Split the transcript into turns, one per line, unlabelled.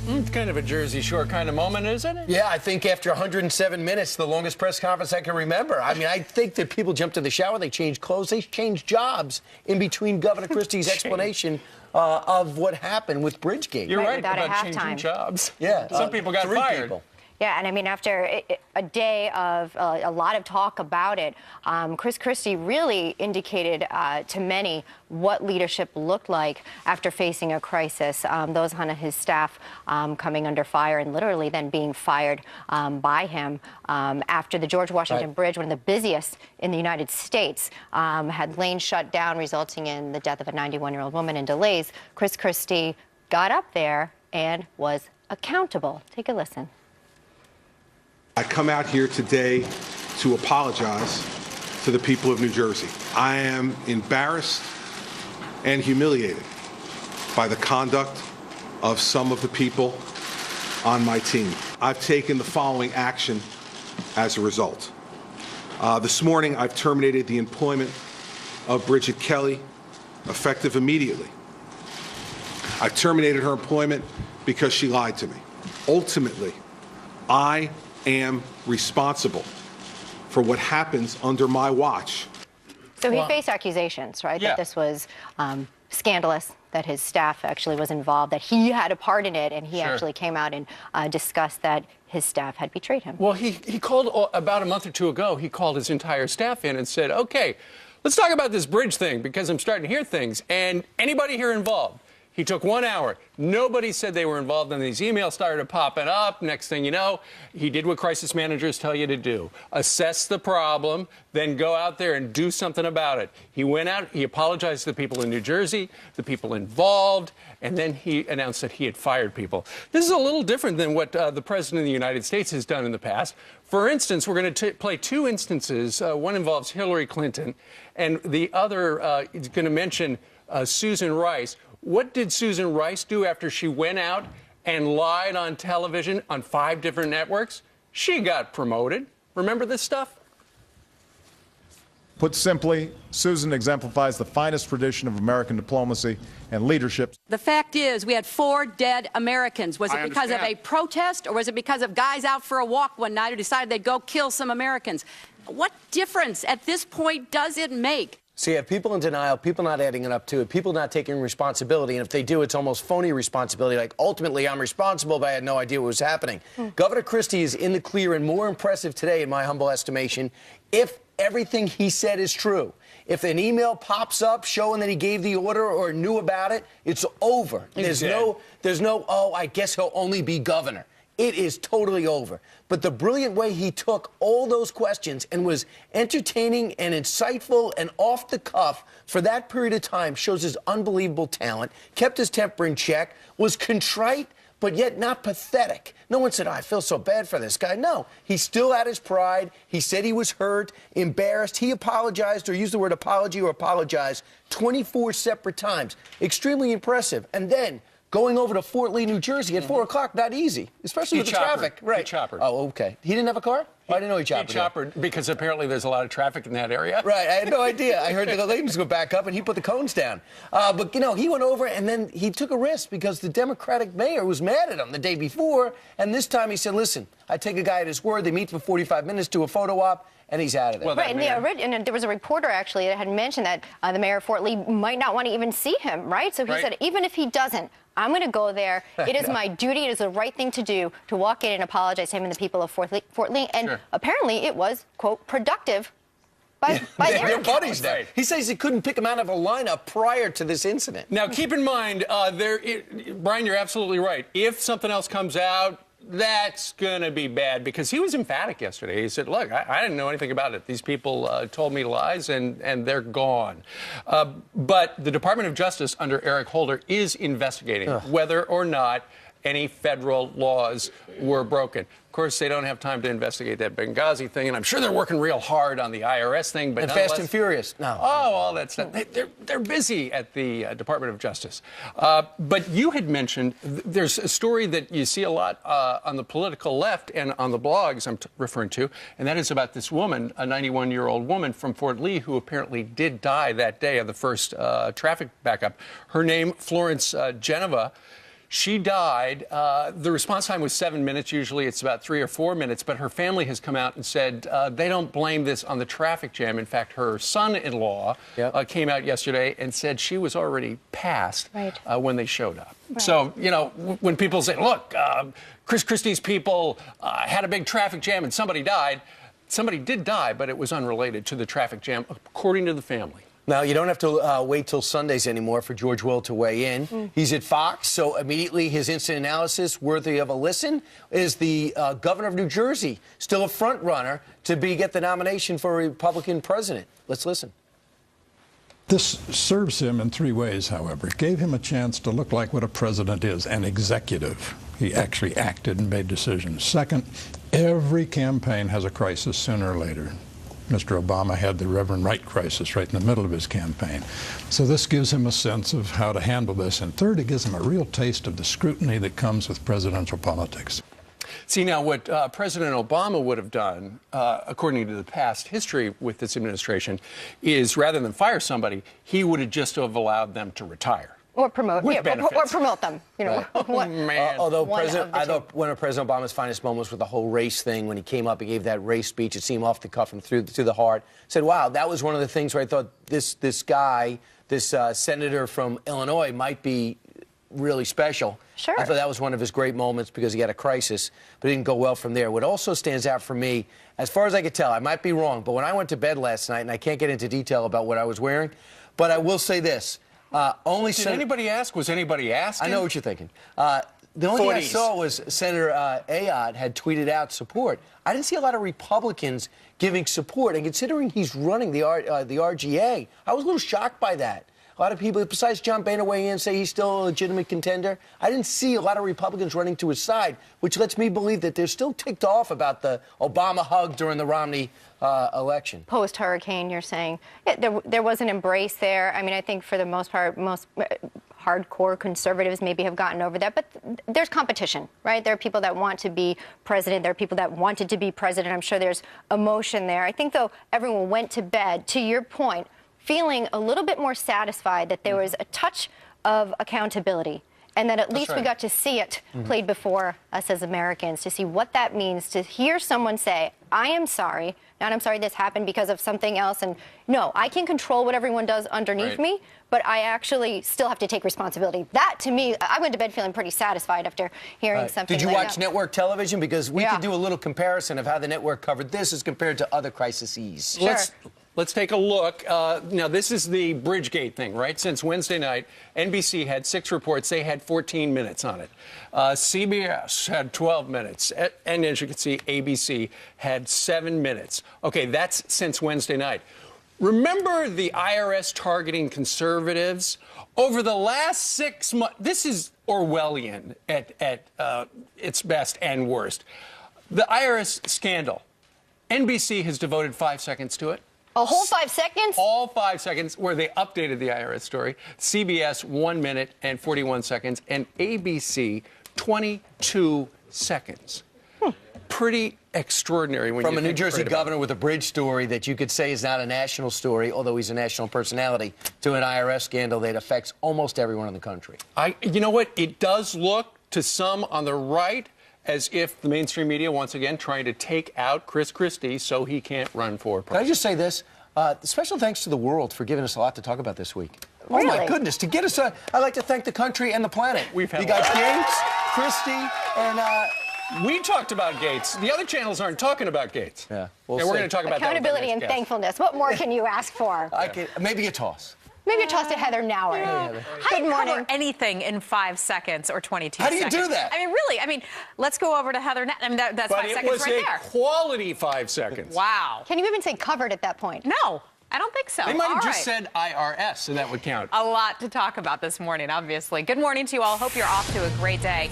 It's kind of a Jersey Shore kind of moment, isn't it?
Yeah, I think after 107 minutes, the longest press conference I can remember. I mean, I think that people jumped in the shower, they changed clothes, they changed jobs in between Governor Christie's explanation of what happened with Bridgegate.
You're right about changing jobs.
Yeah.
Some people got fired.
People.
Yeah, and I mean, after a day of a lot of talk about it, Christie really indicated to many what leadership looked like after facing a crisis. Those on his staff coming under fire and literally then being fired by him after the George Washington Bridge, one of the busiest in the United States, had lanes shut down, resulting in the death of a 91-year-old woman and delays. Christie got up there and was accountable. Take a listen.
I come out here today to apologize to the people of New Jersey. I am embarrassed and humiliated by the conduct of some of the people on my team. I've taken the following action as a result. This morning, I've terminated the employment of Bridget Kelly, effective immediately. I've terminated her employment because she lied to me. Ultimately, I am responsible for what happens under my watch.
So he faced accusations, right?
Yeah.
That this was scandalous, that his staff actually was involved, that he had a part in it, and he actually came out and discussed that his staff had betrayed him.
Well, he called about a month or two ago, he called his entire staff in and said, okay, let's talk about this bridge thing because I'm starting to hear things. And anybody here involved? He took 1 hour. Nobody said they were involved, and these emails started popping up. Next thing you know, he did what crisis managers tell you to do. Assess the problem, then go out there and do something about it. He went out, he apologized to the people in New Jersey, the people involved, and then he announced that he had fired people. This is a little different than what the President of the United States has done in the past. For instance, we're going to play two instances. One involves Hillary Clinton, and the other is going to mention Susan Rice. What did Susan Rice do after she went out and lied on television on 5 different networks? She got promoted. Remember this stuff?
Put simply, Susan exemplifies the finest tradition of American diplomacy and leadership.
The fact is, we had 4 dead Americans. Was it because of a protest, or was it because of guys out for a walk one night who decided they'd go kill some Americans? What difference at this point does it make?
So you have people in denial, people not adding it up to it, people not taking responsibility, and if they do, it's almost phony responsibility, like, ultimately, I'm responsible, but I had no idea what was happening. Governor Christie is in the clear and more impressive today, in my humble estimation, if everything he said is true. If an email pops up showing that he gave the order or knew about it, it's over. There's no, oh, I guess he'll only be governor. It is totally over. But the brilliant way he took all those questions and was entertaining and insightful and off the cuff for that period of time shows his unbelievable talent, kept his temper in check, was contrite, but yet not pathetic. No one said, oh, I feel so bad for this guy. No, he still had his pride. He said he was hurt, embarrassed. He apologized, or used the word apology or apologize, 24 separate times. Extremely impressive. And then going over to Fort Lee, New Jersey at 4 o'clock, not easy, especially with the traffic.
Right. He choppered.
Oh, okay. He didn't have a car? I didn't know he choppered.
He choppered because apparently there's a lot of traffic in that area.
Right. I had no idea. I heard the lanes go back up and he put the cones down. But, you know, he went over and then he took a risk because the Democratic mayor was mad at him the day before. And this time he said, listen, I take a guy at his word. They meet for 45 minutes, do a photo op, and he's out of there.
Well, right, and there was a reporter, actually, that had mentioned that the mayor of Fort Lee might not want to even see him, right? So he said, even if he doesn't, I'm going to go there. It is my duty. It is the right thing to do to walk in and apologize to him and the people of Fort Lee. And apparently it was, quote, productive by
their buddies there. He says he couldn't pick him out of a lineup prior to this incident.
Now, keep in mind, Brian, you're absolutely right. If something else comes out, that's going to be bad, because he was emphatic yesterday. He said, look, I didn't know anything about it. These people told me lies, and they're gone. But the Department of Justice under Eric Holder is investigating whether or not any federal laws were broken. Of course, they don't have time to investigate that Benghazi thing, and I'm sure they're working real hard on the IRS thing. But
and Fast and Furious. No.
Oh, all that stuff. They're busy at the Department of Justice. But you had mentioned there's a story that you see a lot on the political left and on the blogs I'm referring to, and that is about this woman, a 91-year-old woman from Fort Lee, who apparently did die that day of the first traffic backup. Her name, Florence Geneva. She died. The response time was 7 minutes. Usually it's about 3 or 4 minutes. But her family has come out and said they don't blame this on the traffic jam. In fact, her son-in-law came out yesterday and said she was already passed when they showed up. Right. So, you know, when people say, look, Chris Christie's people had a big traffic jam and somebody died, somebody did die, but it was unrelated to the traffic jam, according to the family.
Now, you don't have to wait till Sundays anymore for George Will to weigh in. He's at Fox, so immediately his instant analysis, worthy of a listen. Is the governor of New Jersey still a front runner to get the nomination for a Republican president? Let's listen.
This serves him in 3 ways, however. It gave him a chance to look like what a president is, an executive. He actually acted and made decisions. Second, every campaign has a crisis sooner or later. Mr. Obama had the Reverend Wright crisis right in the middle of his campaign. So this gives him a sense of how to handle this. And third, it gives him a real taste of the scrutiny that comes with presidential politics.
See, now, what President Obama would have done, according to the past history with this administration, is rather than fire somebody, he would have just have allowed them to retire.
Or promote, or promote them. You know,
although I thought one of President Obama's finest moments was the whole race thing. When he came up, he gave that race speech. It seemed off the cuff and through the heart. Said, "Wow, that was one of the things where I thought this guy, this senator from Illinois, might be really special."
Sure.
I thought that was one of his great moments because he had a crisis, but it didn't go well from there. What also stands out for me, as far as I could tell, I might be wrong, but when I went to bed last night, and I can't get into detail about what I was wearing, but I will say this.
Did anybody ask? Was anybody asking?
I know what you're thinking. The only thing I saw was Senator Ayotte had tweeted out support. I didn't see a lot of Republicans giving support, and considering he's running the RGA, I was a little shocked by that. A lot of people, besides John Boehner weighing in, say he's still a legitimate contender. I didn't see a lot of Republicans running to his side, which lets me believe that they're still ticked off about the Obama hug during the Romney election.
Post-hurricane, you're saying. Yeah, there was an embrace there. I mean, I think for the most part, most hardcore conservatives maybe have gotten over that. But there's competition, right? There are people that want to be president. There are people that wanted to be president. I'm sure there's emotion there. I think, though, everyone went to bed, to your point, feeling a little bit more satisfied that there was a touch of accountability and that at least we got to see it played before us as Americans, to see what that means, to hear someone say, I am sorry, not I'm sorry this happened because of something else, and no, I can control what everyone does underneath me, but I actually still have to take responsibility. That, to me, I went to bed feeling pretty satisfied after hearing something like that.
Did you watch network television? Because we could do a little comparison of how the network covered this as compared to other crises.
Sure.
Let's take a look. Now, this is the Bridgegate thing, right? Since Wednesday night, NBC had 6 reports. They had 14 minutes on it. CBS had 12 minutes. And as you can see, ABC had 7 minutes. Okay, that's since Wednesday night. Remember the IRS targeting conservatives? Over the last 6 months, this is Orwellian at its best and worst. The IRS scandal. NBC has devoted 5 seconds to it.
A whole 5 seconds?
All 5 seconds, where they updated the IRS story. CBS, 1 minute and 41 seconds. And ABC, 22 seconds. Pretty extraordinary when
From a New Jersey governor with a bridge story that you could say is not a national story, although he's a national personality, to an IRS scandal that affects almost everyone in the country.
You know what? It does look to some on the right as if the mainstream media, once again, trying to take out Chris Christie so he can't run for president.
Can I just say this? Special thanks to the world for giving us a lot to talk about this week.
Really?
Oh, my goodness. To get us, I'd like to thank the country and the planet.
We've had
you got Gates, Christie, and...
we talked about Gates. The other channels aren't talking about Gates.
Yeah.
We're going to talk about
accountability and thankfulness. What more can you ask for?
Maybe a toss.
Maybe a toss to Heather Nauer.
Yeah.
How do you cover anything in 5 seconds or 22 seconds?
How do you do that?
I mean, really, let's go over to Heather Nauer. I mean, that's 5 seconds right there.
But it was a quality 5 seconds.
Wow.
Can you even say covered at that point?
No, I don't think so.
They might have just said IRS, so that would count.
A lot to talk about this morning, obviously. Good morning to you all. Hope you're off to a great day.